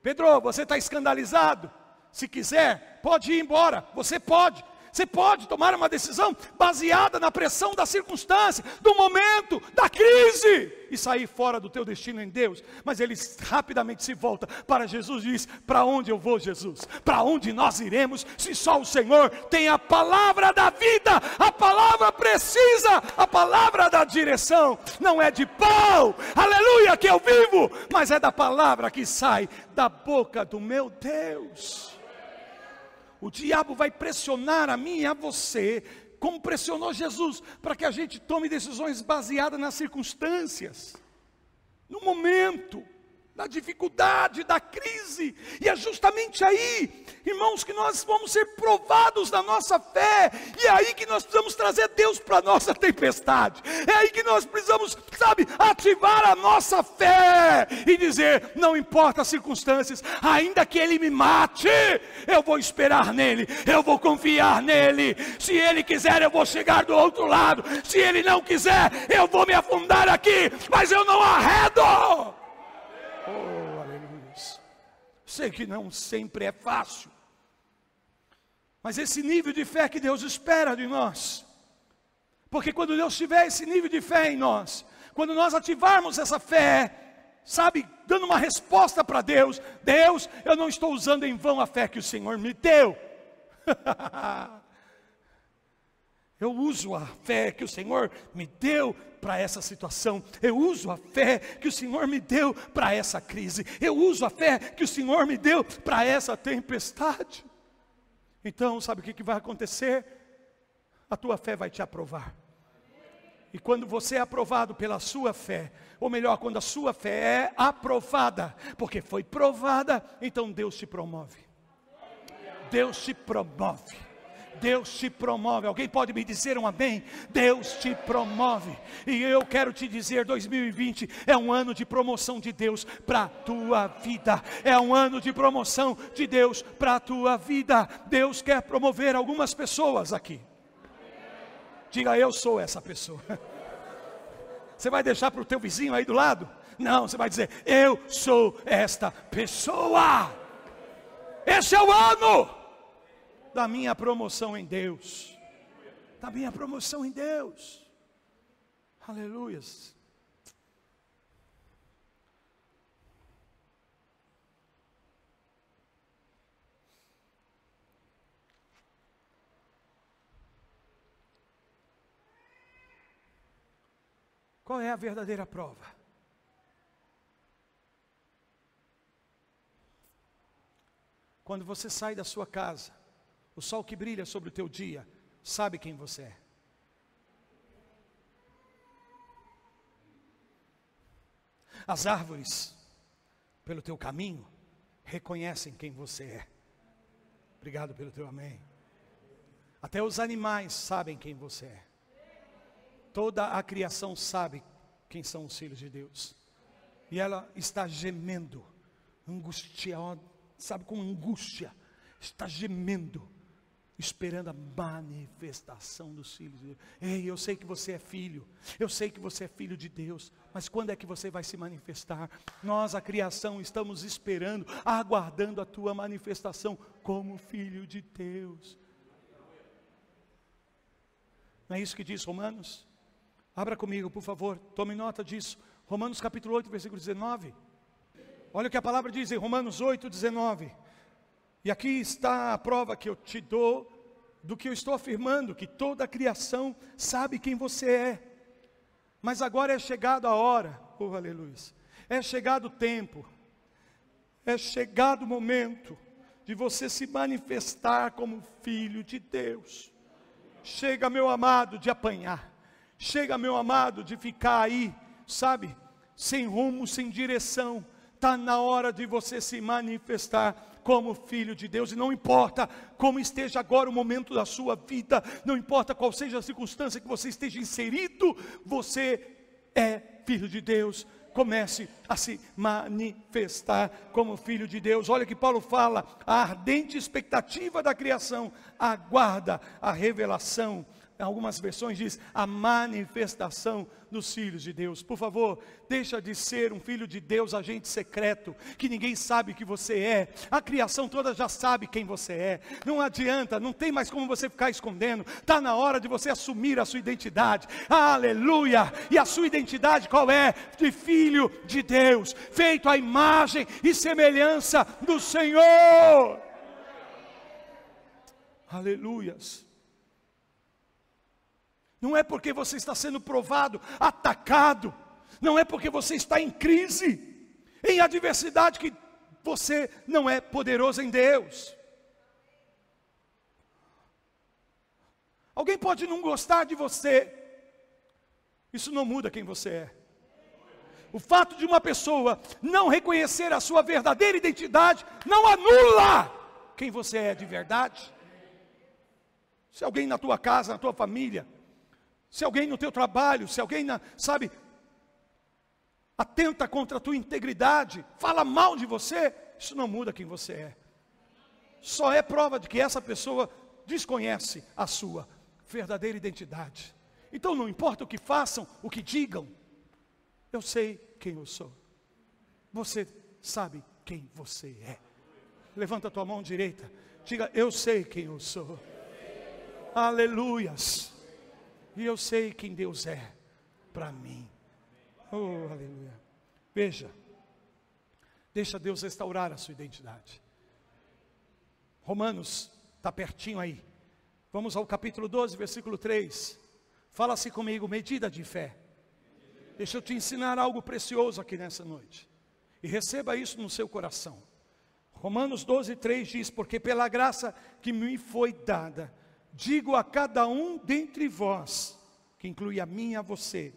Pedro, você está escandalizado? Se quiser, pode ir embora, você pode. Você pode tomar uma decisão baseada na pressão da circunstância, do momento, da crise, e sair fora do teu destino em Deus. Mas ele rapidamente se volta para Jesus e diz: para onde eu vou, Jesus? Para onde nós iremos, se só o Senhor tem a palavra da vida, a palavra precisa, a palavra da direção. Não é de pão, aleluia, que eu vivo, mas é da palavra que sai da boca do meu Deus. O diabo vai pressionar a mim e a você, como pressionou Jesus, para que a gente tome decisões baseadas nas circunstâncias, no momento, na dificuldade, da crise. E é justamente aí, irmãos, que nós vamos ser provados na nossa fé. E é aí que nós precisamos trazer Deus para a nossa tempestade. É aí que nós precisamos, ativar a nossa fé e dizer: não importa as circunstâncias, ainda que Ele me mate, eu vou esperar nele, eu vou confiar nele. Se Ele quiser, eu vou chegar do outro lado. Se Ele não quiser, eu vou me afundar aqui, mas eu não arredo. Oh, aleluia. Sei que não sempre é fácil, mas esse nível de fé que Deus espera de nós, porque quando Deus tiver esse nível de fé em nós, quando nós ativarmos essa fé, dando uma resposta para Deus: Deus, eu não estou usando em vão a fé que o Senhor me deu. Eu uso a fé que o Senhor me deu para essa situação. Eu uso a fé que o Senhor me deu para essa crise. Eu uso a fé que o Senhor me deu para essa tempestade. Então, sabe o que vai acontecer? A tua fé vai te aprovar. E quando você é aprovado pela sua fé, ou melhor, quando a sua fé é aprovada, porque foi provada, então Deus te promove. Deus te promove. Deus te promove. Alguém pode me dizer um amém? Deus te promove. E eu quero te dizer, 2020 é um ano de promoção de Deus para a tua vida. É um ano de promoção de Deus para a tua vida. Deus quer promover algumas pessoas aqui. Diga: eu sou essa pessoa. Você vai deixar para o teu vizinho aí do lado? Não, você vai dizer: eu sou esta pessoa. Esse é o ano da minha promoção em Deus. Da minha promoção em Deus. Aleluias. Qual é a verdadeira prova? Quando você sai da sua casa, o sol que brilha sobre o teu dia, sabe quem você é. As árvores, pelo teu caminho, reconhecem quem você é. Obrigado pelo teu amém. Até os animais sabem quem você é. Toda a criação sabe quem são os filhos de Deus. E ela está gemendo, angustiada, com angústia, está gemendo, esperando a manifestação dos filhos de Deus. Ei, eu sei que você é filho, eu sei que você é filho de Deus, mas quando é que você vai se manifestar? Nós, a criação, estamos esperando, aguardando a tua manifestação como filho de Deus. Não é isso que diz Romanos? Abra comigo, por favor, tome nota disso. Romanos capítulo 8, versículo 19. Olha o que a palavra diz em Romanos 8, 19. E aqui está a prova que eu te dou do que eu estou afirmando, que toda a criação sabe quem você é. Mas agora é chegada a hora, oh aleluia, é chegado o tempo, é chegado o momento de você se manifestar como filho de Deus. Chega, meu amado, de apanhar. Chega, meu amado, de ficar aí, sem rumo, sem direção. Está na hora de você se manifestar como filho de Deus. E não importa como esteja agora o momento da sua vida, não importa qual seja a circunstância que você esteja inserido, você é filho de Deus. Comece a se manifestar como filho de Deus. Olha que Paulo fala: a ardente expectativa da criação aguarda a revelação Em algumas versões diz a manifestação dos filhos de Deus. Por favor, deixa de ser um filho de Deus, agente secreto, que ninguém sabe que você é. A criação toda já sabe quem você é. Não adianta, não tem mais como você ficar escondendo. Está na hora de você assumir a sua identidade. Aleluia! E a sua identidade qual é? De filho de Deus, feito à imagem e semelhança do Senhor. Aleluias. Não é porque você está sendo provado, atacado, não é porque você está em crise, em adversidade, que você não é poderoso em Deus. Alguém pode não gostar de você, isso não muda quem você é. O fato de uma pessoa não reconhecer a sua verdadeira identidade, não anula quem você é de verdade. Se alguém na tua casa, na tua família, se alguém no teu trabalho, se alguém, atenta contra a tua integridade, fala mal de você, isso não muda quem você é. Só é prova de que essa pessoa desconhece a sua verdadeira identidade. Então não importa o que façam, o que digam, eu sei quem eu sou. Você sabe quem você é. Levanta a tua mão direita, diga, eu sei quem eu sou. Aleluias. E eu sei quem Deus é para mim. Oh, aleluia. Veja, deixa Deus restaurar a sua identidade. Romanos, está pertinho aí. Vamos ao capítulo 12, versículo 3. Fala-se comigo, medida de fé. Deixa eu te ensinar algo precioso aqui nessa noite. E receba isso no seu coração. Romanos 12, 3 diz, porque pela graça que me foi dada, digo a cada um dentre vós, que inclui a mim e a você,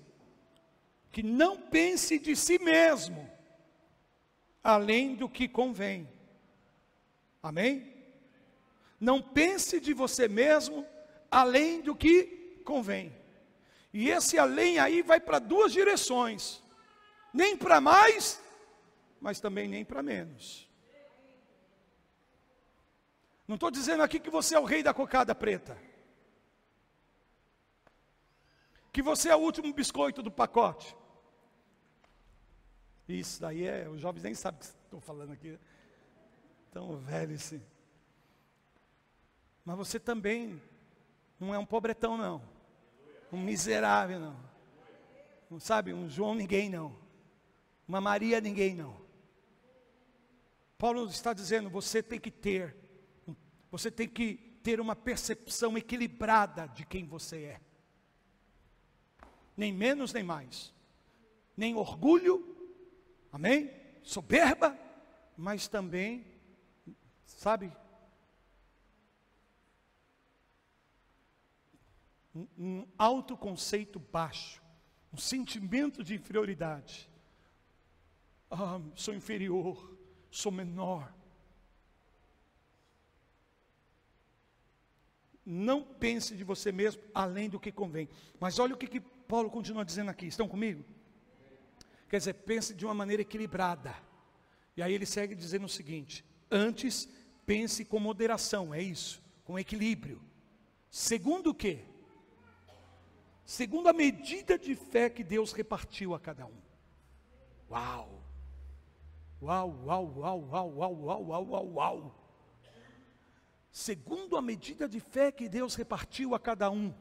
que não pense de si mesmo, além do que convém. Amém? Não pense de você mesmo, além do que convém. E esse além aí vai para duas direções. Nem para mais, mas também nem para menos. Não estou dizendo aqui que você é o rei da cocada preta. Que você é o último biscoito do pacote. Isso daí os jovens nem sabem o que estou falando aqui. Tão velho assim. Mas você também não é um pobretão não. Um miserável não. Não sabe, um João ninguém não. Uma Maria ninguém não. Paulo está dizendo, você tem que ter uma percepção equilibrada de quem você é. Nem menos nem mais. Nem orgulho, amém? Soberba, mas também, sabe? Um autoconceito baixo. Um sentimento de inferioridade. Sou inferior, sou menor. Não pense de você mesmo além do que convém. Mas olha o que Paulo continua dizendo aqui. Estão comigo? Quer dizer, pense de uma maneira equilibrada. E aí ele segue dizendo o seguinte: antes, pense com moderação, é isso, com equilíbrio. Segundo o quê? Segundo a medida de fé que Deus repartiu a cada um. Uau! Uau, uau, uau, uau, uau, uau, uau, uau, uau. Segundo a medida de fé que Deus repartiu a cada um.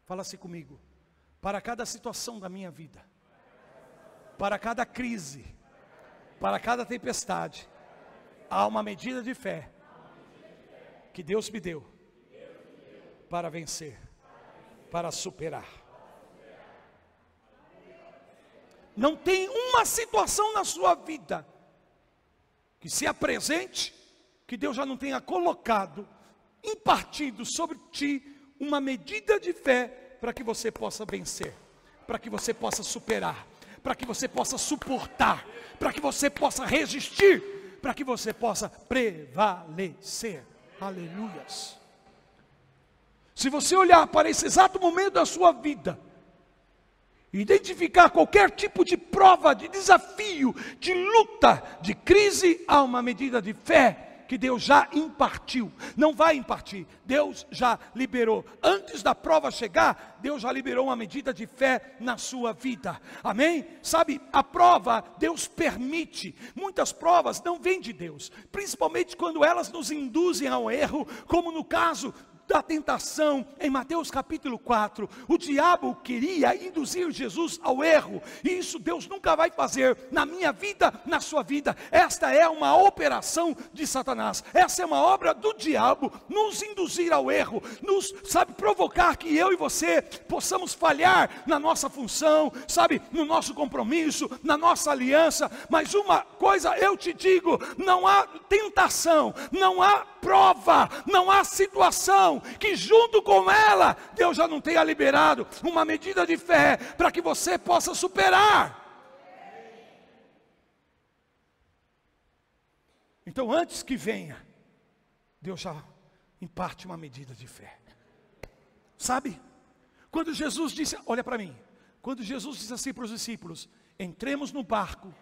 Fala-se comigo. Para cada situação da minha vida, para cada crise, para cada tempestade, há uma medida de fé que Deus me deu para vencer, para superar. Não tem uma situação na sua vida que se apresente, que Deus já não tenha colocado, impartido sobre ti uma medida de fé para que você possa vencer, para que você possa superar, para que você possa suportar, para que você possa resistir, para que você possa prevalecer. Aleluias. Se você olhar para esse exato momento da sua vida, identificar qualquer tipo de prova, de desafio, de luta, de crise, há uma medida de fé que Deus já impartiu. Não vai impartir, Deus já liberou. Antes da prova chegar, Deus já liberou uma medida de fé na sua vida. Amém? Sabe, a prova Deus permite. Muitas provas não vêm de Deus, principalmente quando elas nos induzem ao erro, como no caso da tentação, em Mateus capítulo 4, o diabo queria induzir Jesus ao erro, e isso Deus nunca vai fazer na minha vida, na sua vida. Esta é uma operação de Satanás, essa é uma obra do diabo, nos induzir ao erro, nos, provocar que eu e você possamos falhar na nossa função, no nosso compromisso, na nossa aliança. Mas uma coisa eu te digo, não há tentação, não há prova, não há situação que junto com ela, Deus já não tenha liberado uma medida de fé para que você possa superar. Então antes que venha, Deus já imparte uma medida de fé. Sabe? Quando Jesus disse, olha para mim, quando Jesus disse assim para os discípulos, entremos no barco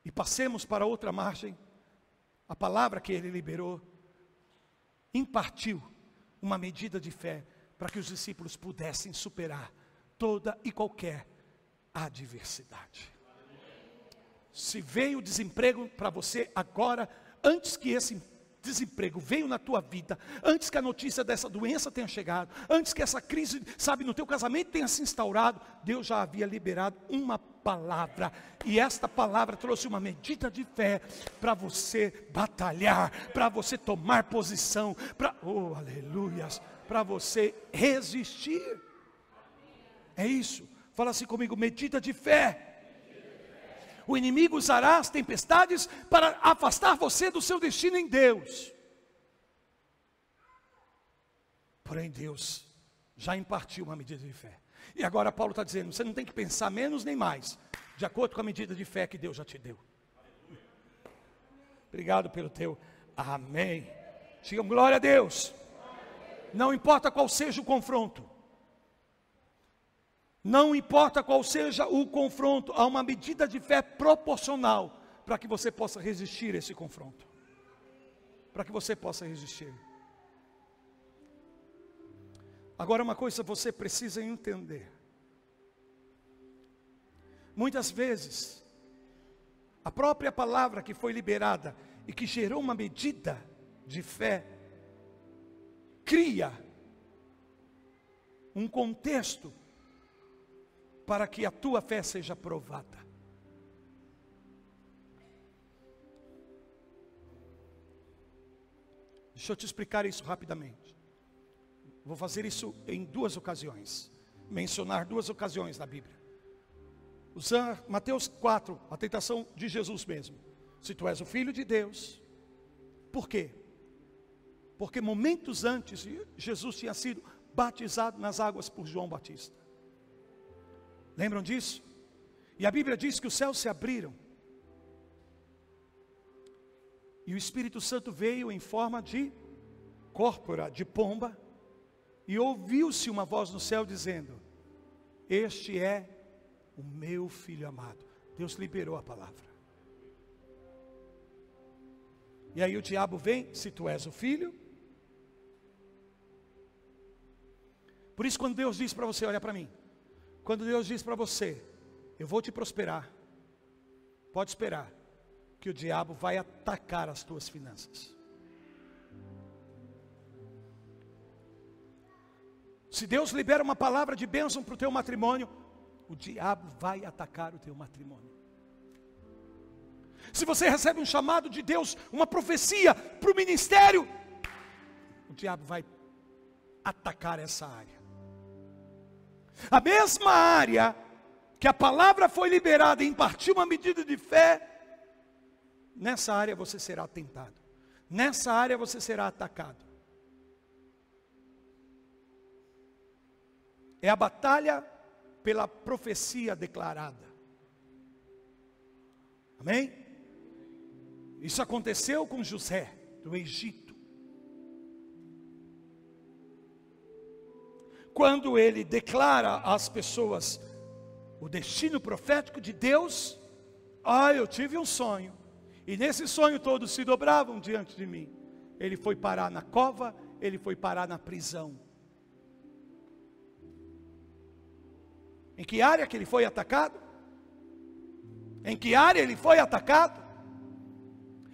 e passemos para outra margem, a palavra que ele liberou, impartiu uma medida de fé para que os discípulos pudessem superar toda e qualquer adversidade. Se veio desemprego para você agora, antes que esse desemprego veio na tua vida, antes que a notícia dessa doença tenha chegado, antes que essa crise, no teu casamento tenha se instaurado, Deus já havia liberado uma palavra, e esta palavra trouxe uma medida de fé para você batalhar, para você tomar posição, aleluias, para você resistir. É isso, fala assim comigo, medida de fé. O inimigo usará as tempestades para afastar você do seu destino em Deus. Porém Deus já impartiu uma medida de fé. E agora Paulo está dizendo, você não tem que pensar menos nem mais, de acordo com a medida de fé que Deus já te deu. Obrigado pelo teu amém. Digam glória a Deus. Não importa qual seja o confronto. Não importa qual seja o confronto, há uma medida de fé proporcional para que você possa resistir a esse confronto. Para que você possa resistir. Agora uma coisa você precisa entender. Muitas vezes, a própria palavra que foi liberada e que gerou uma medida de fé, cria um contexto para que a tua fé seja provada. Deixa eu te explicar isso rapidamente. Vou fazer isso em duas ocasiões. Mencionar duas ocasiões na Bíblia. Usar Mateus 4, a tentação de Jesus mesmo. Se tu és o Filho de Deus. Por quê? Porque momentos antes, Jesus tinha sido batizado nas águas por João Batista. Lembram disso? E a Bíblia diz que os céus se abriram. E o Espírito Santo veio em forma de córpora, de pomba. E ouviu-se uma voz no céu dizendo, este é o meu Filho amado. Deus liberou a palavra. E aí o diabo vem, se tu és o Filho. Por isso quando Deus diz para você, olha para mim. Quando Deus diz para você, eu vou te prosperar, pode esperar, que o diabo vai atacar as tuas finanças. Se Deus libera uma palavra de bênção para o teu matrimônio, o diabo vai atacar o teu matrimônio. Se você recebe um chamado de Deus, uma profecia para o ministério, o diabo vai atacar essa área. A mesma área que a palavra foi liberada e impartiu uma medida de fé, nessa área você será tentado, nessa área você será atacado. É a batalha pela profecia declarada. Amém? Isso aconteceu com José do Egito. Quando ele declara às pessoas o destino profético de Deus, eu tive um sonho, E nesse sonho todos se dobravam diante de mim. Ele foi parar na cova, ele foi parar na prisão. Em que área que ele foi atacado? Em que área ele foi atacado?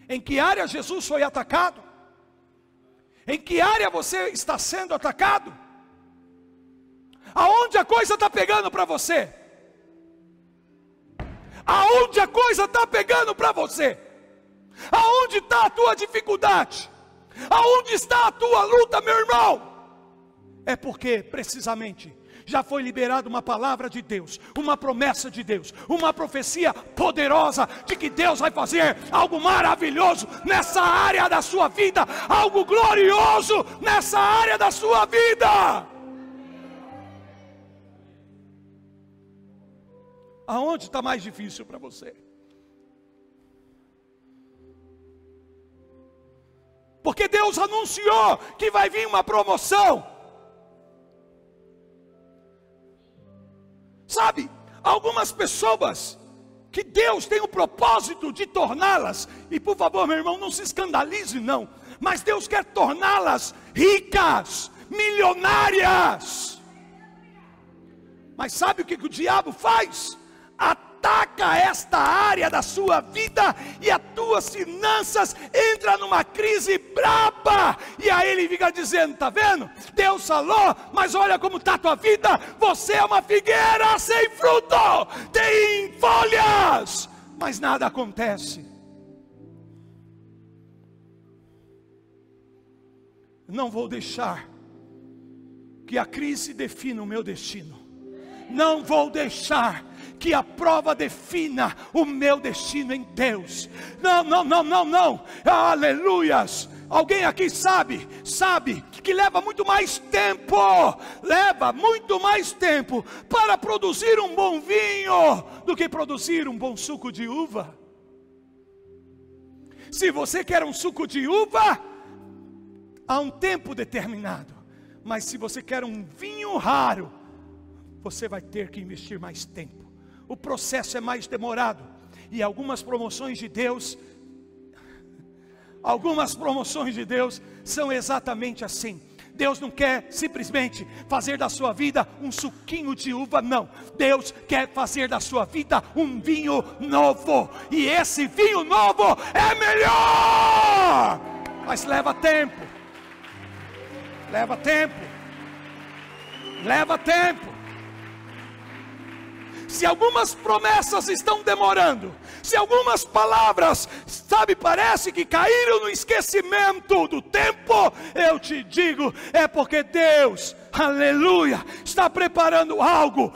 Em que área Jesus foi atacado? Em que área você está sendo atacado? Aonde a coisa está pegando para você? Aonde a coisa está pegando para você? Aonde está a tua dificuldade? Aonde está a tua luta, meu irmão? É porque precisamente já foi liberada uma palavra de Deus, uma promessa de Deus, uma profecia poderosa de que Deus vai fazer algo maravilhoso nessa área da sua vida, algo glorioso nessa área da sua vida. Aonde está mais difícil para você? Porque Deus anunciou que vai vir uma promoção. Sabe, algumas pessoas que Deus tem o propósito de torná-las, e por favor meu irmão, não se escandalize não, mas Deus quer torná-las ricas, milionárias. Mas sabe o que o diabo faz? Ataca esta área da sua vida e as tuas finanças entra numa crise braba, e aí ele fica dizendo, tá vendo? Deus falou, mas olha como está a tua vida, você é uma figueira sem fruto, tem folhas, mas nada acontece. Não vou deixar que a crise defina o meu destino. Não vou deixar que a prova defina o meu destino em Deus. Não, aleluias. Alguém aqui sabe que leva muito mais tempo para produzir um bom vinho do que produzir um bom suco de uva. Se você quer um suco de uva, há um tempo determinado, mas se você quer um vinho raro, você vai ter que investir mais tempo. O processo é mais demorado. E algumas promoções de Deus são exatamente assim. Deus não quer simplesmente fazer da sua vida um suquinho de uva, não. Deus quer fazer da sua vida um vinho novo. E esse vinho novo é melhor. Mas leva tempo. Leva tempo. Se algumas promessas estão demorando, se algumas palavras, parece que caíram no esquecimento do tempo, eu te digo, é porque Deus, aleluia, está preparando algo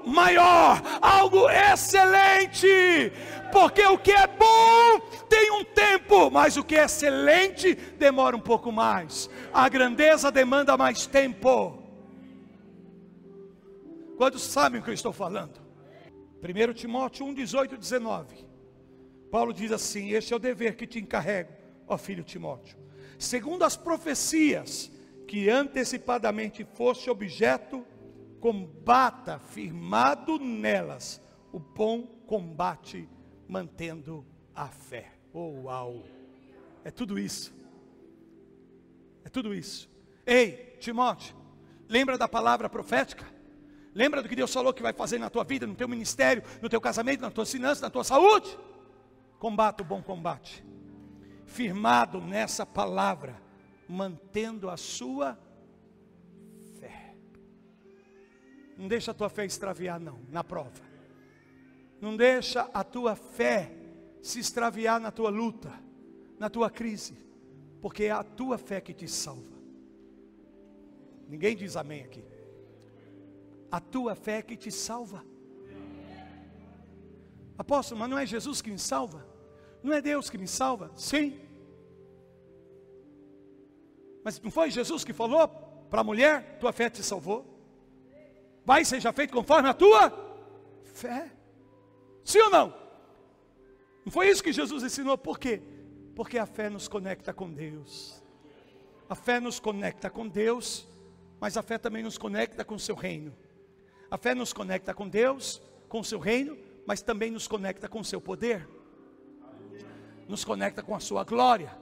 maior, algo excelente. Porque o que é bom tem um tempo, mas o que é excelente demora um pouco mais. A grandeza demanda mais tempo. Quantos sabem o que eu estou falando? 1 Timóteo 1, 18 e 19. Paulo diz assim: este é o dever que te encarrego, ó filho Timóteo, segundo as profecias que antecipadamente foste objeto, combata firmado nelas o bom combate, mantendo a fé. Oh, uau! É tudo isso. Ei, Timóteo, lembra da palavra profética? Lembra do que Deus falou que vai fazer na tua vida, no teu ministério, no teu casamento, nas tuas finanças, na tua saúde? Combata o bom combate, firmado nessa palavra, mantendo a sua fé. Não deixa a tua fé extraviar não, na prova. Não deixa a tua fé se extraviar na tua luta, na tua crise, porque é a tua fé que te salva. Ninguém diz amém aqui. A tua fé é que te salva. Apóstolo, mas não é Jesus que me salva? Não é Deus que me salva? Sim. Mas não foi Jesus que falou para a mulher: tua fé te salvou? Vai, seja feito conforme a tua fé. Sim ou não? Não foi isso que Jesus ensinou? Por quê? Porque a fé nos conecta com Deus. A fé nos conecta com Deus, mas a fé também nos conecta com o seu reino. A fé nos conecta com Deus, com o seu reino, mas também nos conecta com o seu poder. nos conecta com a sua glória,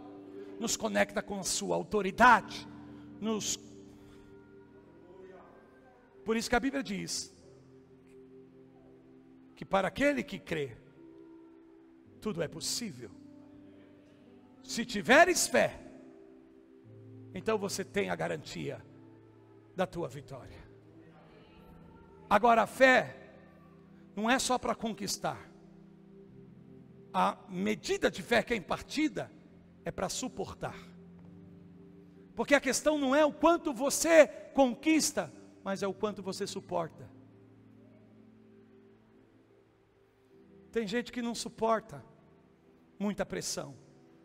nos conecta com a sua autoridade, Por isso que a Bíblia diz que para aquele que crê, tudo é possível. Se tiveres fé, então você tem a garantia da tua vitória. Agora, a fé não é só para conquistar. A medida de fé que é impartida é para suportar. Porque a questão não é o quanto você conquista, mas é o quanto você suporta. Tem gente que não suporta muita pressão,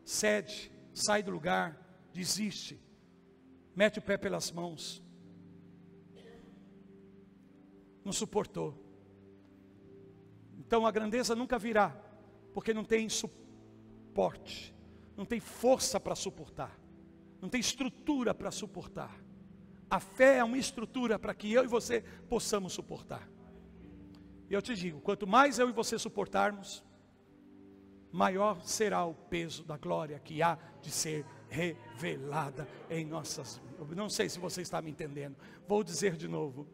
cede, sai do lugar, desiste, mete o pé pelas mãos. Não suportou. Então a grandeza nunca virá, porque não tem suporte, não tem força para suportar, não tem estrutura para suportar. A fé é uma estrutura para que eu e você possamos suportar. E eu te digo, quanto mais eu e você suportarmos, maior será o peso da glória que há de ser revelada em nossas vidas. Não sei se você está me entendendo. Vou dizer de novo.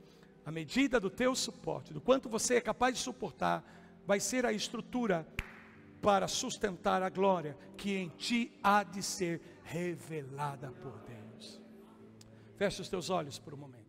A medida do teu suporte, do quanto você é capaz de suportar, vai ser a estrutura para sustentar a glória que em ti há de ser revelada por Deus. Feche os teus olhos por um momento.